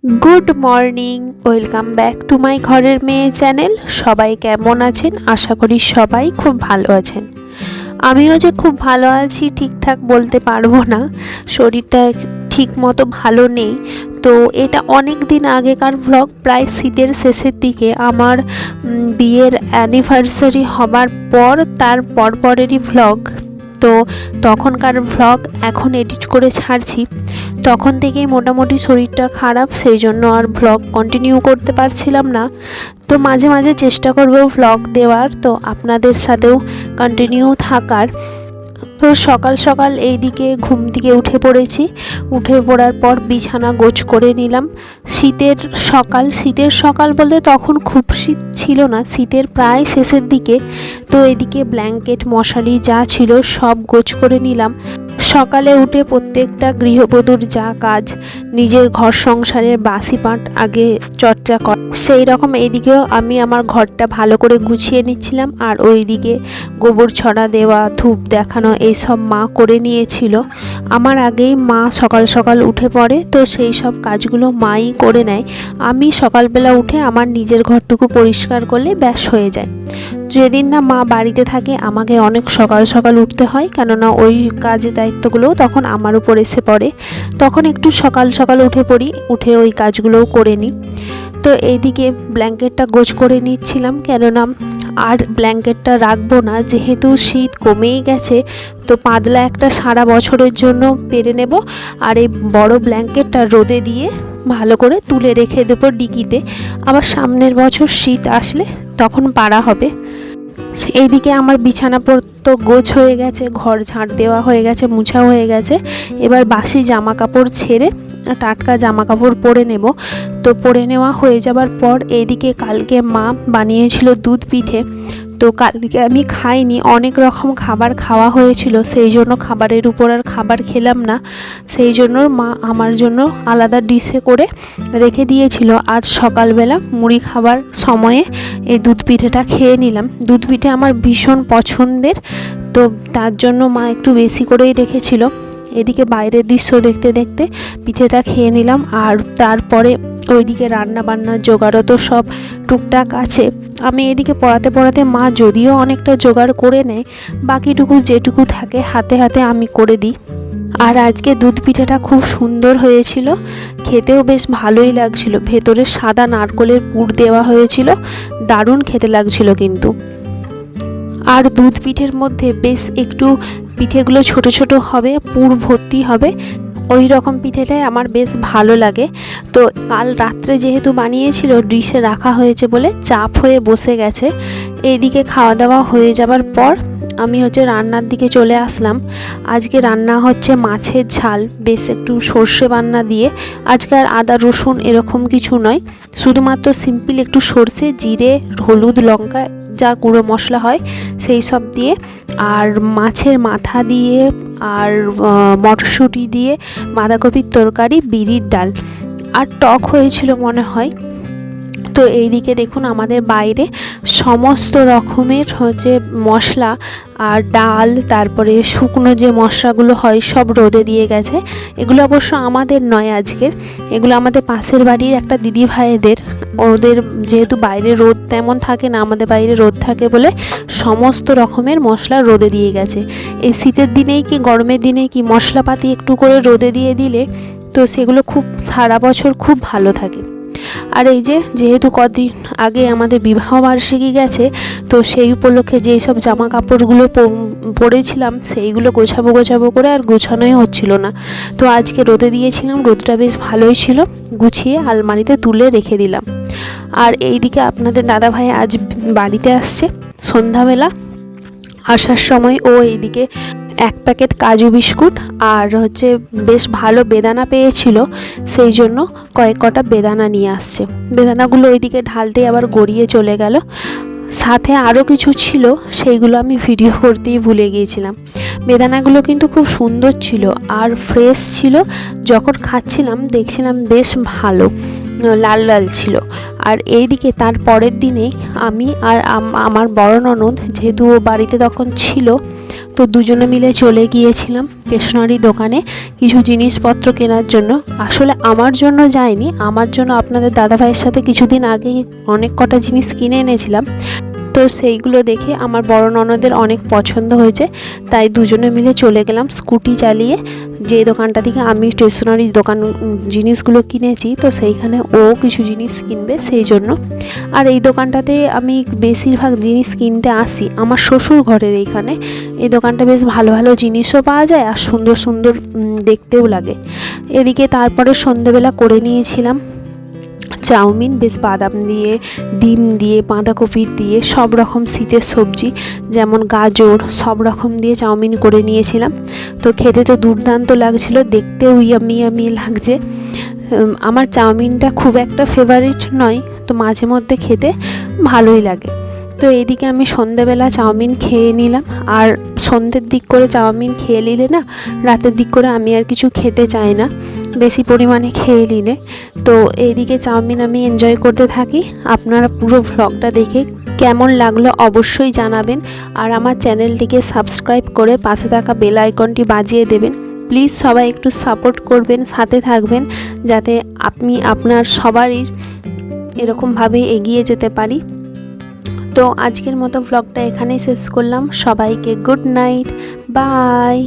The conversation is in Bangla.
Good morning, welcome back to my ঘরের মেয়ে চ্যানেল। সবাই কেমন আছেন? আশা করি সবাই খুব ভালো আছেন। আমিও যে খুব ভালো আছি ঠিকঠাক বলতে পারবো না, শরীরটা ঠিক মতো ভালো নেই। তো এটা অনেক দিন আগেকার ভ্লগ, প্রায় শীতের শেষের দিকে আমার বিয়ের অ্যানিভার্সারি হবার পর তার পরেরই ভ্লগ। তো তখনকার ভ্লগ এখন এডিট করে ছাড়ছি। তখন থেকেই মোটামুটি শরীরটা খারাপ, সেই জন্য আর ভ্লগ কন্টিনিউ করতে পারছিলাম না। তো মাঝে মাঝে চেষ্টা করব ভ্লগ দেওয়ার, তো আপনাদের সাথেও কন্টিনিউ থাকার। তো সকাল সকাল এইদিকে ঘুম থেকে উঠে পড়েছি। উঠে পড়ার পর বিছানা গোছ করে নিলাম। শীতের সকাল বলতে তখন খুব শীত ছিল না, শীতের প্রায় শেষের দিকে। তো এদিকে ব্ল্যাঙ্কেট মশারি যা ছিল সব গোছ করে নিলাম। সকালে উঠে প্রত্যেকটা গৃহবধূর যা কাজ, নিজের ঘর সংসারের বাসি পাঠ আগে চর্চা কর, সেই রকম এইদিকেও আমি আমার ঘরটা ভালো করে গুছিয়ে নিচ্ছিলাম। আর ওইদিকে গোবর ছড়া দেওয়া, ধূপ দেখানো এইসব মা করে নিয়েছিল। আমার আগেই মা সকাল সকাল উঠে পড়ে, তো সেই সব কাজগুলো মাই করে নেয়। আমি সকালবেলা উঠে আমার নিজের ঘরটুকু পরিষ্কার করলে ব্যাস হয়ে যায়। যেদিন না মা বাড়িতে থাকে আমাকে অনেক সকাল সকাল উঠতে হয়, কেননা ওই কাজের দায়িত্বগুলোও তখন আমার উপর এসে পড়ে। তখন একটু সকাল সকাল উঠে পড়ি, উঠে ওই কাজগুলোও করে নিই। তো এইদিকে ব্ল্যাঙ্কেটটা গোছ করে নিচ্ছিলাম, কেননা আর ব্ল্যাঙ্কেটটা রাখবো না, যেহেতু শীত কমেই গেছে। তো পাতলা একটা সারা বছরের জন্য পেরে নেব। আর এই বড় ব্ল্যাঙ্কেটটা রোদে দিয়ে ভালো করে তুলে রেখে দেবো ডিকিতে, আবার সামনের বছর শীত আসলে তখন পাড়া হবে। এইদিকে আমার বিছানাপত্র গোছ হয়ে গেছে, ঘর ঝাঁট দেওয়া হয়ে গেছে, মুছা হয়ে গেছে। এবার বাসি জামা কাপড় ছেড়ে টাটকা জামা কাপড় পরে নেব। তো পরে নেওয়া হয়ে যাবার পর এইদিকে কালকে মা বানিয়েছিল দুধ পিঠে। তো কালকে আমি খাইনি, অনেক রকম খাবার খাওয়া হয়েছিল, সেই জন্য খাবারের উপর আর খাবার খেলাম না। সেই জন্য মা আমার জন্য আলাদা ডিশে করে রেখে দিয়েছিল। আজ সকালবেলা মুড়ি খাবার সময়ে এই দুধ পিঠেটা খেয়ে নিলাম। দুধ পিঠে আমার ভীষণ পছন্দের, তো তার জন্য মা একটু বেশি করেই রেখেছিল। এদিকে বাইরের দৃশ্য দেখতে দেখতে পিঠেটা খেয়ে নিলাম। আর তারপরে ওইদিকে রান্না বান্নার জোগাড়ও তো সব টুকটাক আছে। আমি এদিকে পড়াতে পড়াতে মা যদিও অনেকটা জোগাড় করে নেয়, বাকিটুকু যেটুকু থাকে হাতে হাতে আমি করে দিই। আর আজকে দুধ পিঠেটা খুব সুন্দর হয়েছিল, খেতেও বেশ ভালোই লাগছিল। ভেতরে সাদা নারকেলের পুর দেওয়া হয়েছিল, দারুণ খেতে লাগছিল কিন্তু। আর দুধ পিঠের মধ্যে বেশ একটু পিঠেগুলো ছোট ছোট হবে, পুর ভর্তি হবে, ওই রকম পিঠেটাই আমার বেশ ভালো লাগে। তো কাল রাত্রে যেহেতু বানিয়েছিল, ডিশে রাখা হয়েছে বলে চাপ হয়ে বসে গেছে। এইদিকে খাওয়া দাওয়া হয়ে যাবার পর আমি রান্নার দিকে চলে আসলাম। আজকে রান্না হচ্ছে মাছের ঝাল, বেশ একটু সর্ষে বান্না দিয়ে। আজকে আর আদা রসুন এরকম কিছু নয়, শুধুমাত্র সিম্পল একটু সর্ষে, জিরে, হলুদ, লঙ্কা যা গুঁড়ো মশলা হয় সেই সব দিয়ে, আর মাছের মাথা দিয়ে, আর মটরশুঁটি দিয়ে বাঁধাকপির তরকারি, বিরির ডাল, আর টক হয়েছিল মনে হয়। তো এইদিকে দেখুন আমাদের বাইরে সমস্ত রকমের মশলা আর ডাল, তারপরে শুকনো যে মশলাগুলো হয় সব রোদে দিয়ে গেছে। এগুলো অবশ্য আমাদের নয় আজকের, এগুলো আমাদের পাশের বাড়ির একটা দিদি ভাইদের। ওদের যেহেতু বাইরে রোদ তেমন থাকে না, আমাদের বাইরে রোদ থাকে বলে সমস্ত রকমের মশলা রোদে দিয়ে গেছে। এই শীতের দিনেই কি গরমের দিনে কি মশলাপাতি একটু করে রোদে দিয়ে দিলে তো সেগুলো খুব সারা বছর খুব ভালো থাকে। আর এই যেহেতু কদিন আগে আমাদের বিবাহবার্ষিকী গেছে, তো সেই উপলক্ষে যেই সব জামা কাপড়গুলো পরেছিলাম সেইগুলো গোছাবো করে আর গোছানোই হচ্ছিল না। তো আজকে রোদে দিয়েছিলাম, রোদটা বেশ ভালোই ছিল, গুছিয়ে আলমারিতে তুলে রেখে দিলাম। আর এইদিকে আপনাদের দাদাভাই আজ বাড়িতে আসছে সন্ধ্যাবেলা। আসার সময় ও এইদিকে এক প্যাকেট কাজু বিস্কুট আর বেশ ভালো বেদানা পেয়েছিল, সেই জন্য কয়েক কটা বেদানা নিয়ে আসছে। বেদানাগুলো ওইদিকে ঢালতেই আবার গড়িয়ে চলে গেল। সাথে আরও কিছু ছিল, সেইগুলো আমি ভিডিও করতেই ভুলে গিয়েছিলাম। বেদানাগুলো কিন্তু খুব সুন্দর ছিল আর ফ্রেশ ছিল, যখন খাচ্ছিলাম দেখছিলাম বেশ ভালো লাল লাল ছিল। আর এইদিকে তার পরের দিনে আমি আর আমার বড় ননদ, যেহেতু ও বাড়িতে তখন ছিল, তো দুজনে মিলে চলে গিয়েছিলাম স্টেশনারি দোকানে কিছু জিনিসপত্র কেনার জন্য। আসলে আমার জন্য যাইনি, আমার জন্য আপনাদের দাদাভাইয়ের সাথে কিছুদিন আগেই অনেক কটা জিনিস কিনে এনেছিলাম। তো সেইগুলো দেখে আমার বড় ননদের অনেক পছন্দ হয়েছে, তাই দুজনে মিলে চলে গেলাম স্কুটি চালিয়ে যে দোকানটা থেকে আমি স্টেশনারি দোকান জিনিসগুলো কিনেছি। তো সেইখানে ও কিছু জিনিস কিনবে সেই জন্য। আর এই দোকানটাতে আমি বেশিরভাগ জিনিস কিনতে আসি আমার শ্বশুর ঘরের এইখানে। এই দোকানটা বেশ ভালো ভালো জিনিসও পাওয়া যায় আর সুন্দর সুন্দর দেখতেও লাগে। এদিকে তারপরে সন্ধেবেলা করে নিয়েছিলাম চাউমিন, বেশ বাদাম দিয়ে, ডিম দিয়ে, বাঁধাকপি দিয়ে, সব রকম শীতের সবজি যেমন গাজর সব রকম দিয়ে চাউমিন করে নিয়েছিলাম। তো খেতে তো দুর্দান্ত লাগছিল, দেখতেও ইয়ামি ইয়ামি লাগছে। আমার চাউমিনটা খুব একটা ফেভারিট নয়, তো মাঝে মধ্যে খেতে ভালোই লাগে। তো এইদিকে আমি সন্ধেবেলা চাউমিন খেয়ে নিলাম। আর সন্ধ্যের দিক করে চাউমিন খেয়ে নিলে না, রাতের দিক করে আমি আর কিছু খেতে চাই না বেশি পরিমাণে খেয়ে নিলে। তো এইদিকে চাউমিন আমি এনজয় করতে থাকি। আপনারা পুরো ভ্লগটা দেখে কেমন লাগলো অবশ্যই জানাবেন। আর আমার চ্যানেলটিকে সাবস্ক্রাইব করে পাশে থাকা বেল আইকনটি বাজিয়ে দেবেন। প্লিজ সবাই একটু সাপোর্ট করবেন, সাথে থাকবেন, যাতে আপনি আপনার সবারই এরকমভাবে এগিয়ে যেতে পারি। তো আজকের মতো ভ্লগটা এখানেই শেষ করলাম। সবাইকে গুড নাইট, বাই।